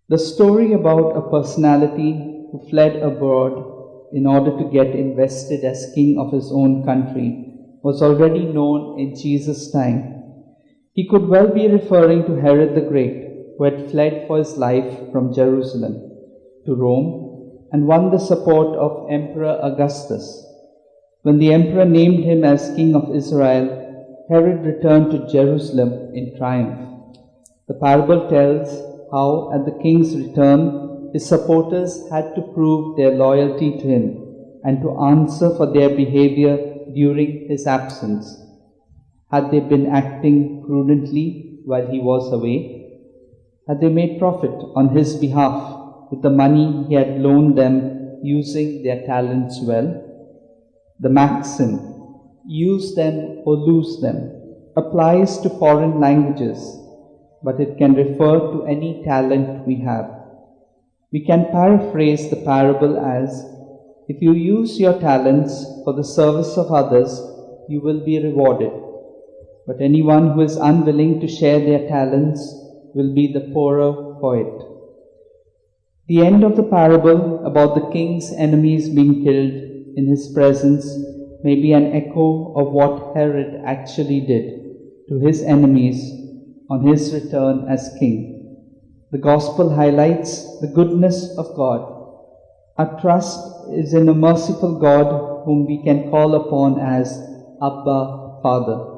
The story about a personality who fled abroad in order to get invested as king of his own country was already known in Jesus' time. He could well be referring to Herod the Great, who had fled for his life from Jerusalem to Rome and won the support of Emperor Augustus. When the emperor named him as king of Israel, Herod returned to Jerusalem in triumph. The parable tells how, at the king's return, his supporters had to prove their loyalty to him and to answer for their behavior during his absence. Had they been acting prudently while he was away? Had they made profit on his behalf with the money he had loaned them, using their talents well? The maxim, use them or lose them, applies to foreign languages, but it can refer to any talent we have. We can paraphrase the parable as, if you use your talents for the service of others, you will be rewarded. But anyone who is unwilling to share their talents will be the poorer for it. The end of the parable about the king's enemies being killed in his presence may be an echo of what Herod actually did to his enemies on his return as king. The gospel highlights the goodness of God. Our trust is in a merciful God whom we can call upon as Abba, Father.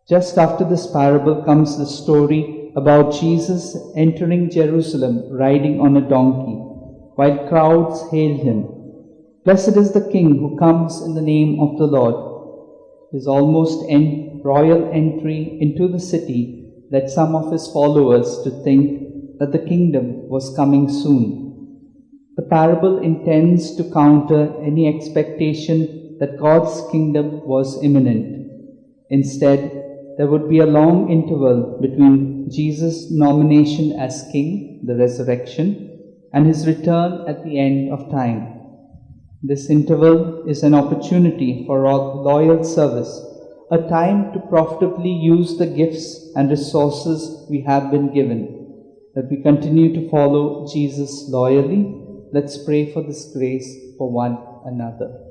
Just after this parable comes the story about Jesus entering Jerusalem riding on a donkey, while crowds hailed him. Blessed is the King who comes in the name of the Lord. His almost royal entry into the city led some of his followers to think that the kingdom was coming soon. The parable intends to counter any expectation that God's kingdom was imminent. Instead, there would be a long interval between Jesus' nomination as king, the resurrection, and his return at the end of time. This interval is an opportunity for loyal service, a time to profitably use the gifts and resources we have been given, that we continue to follow Jesus loyally. Let's pray for this grace for one another.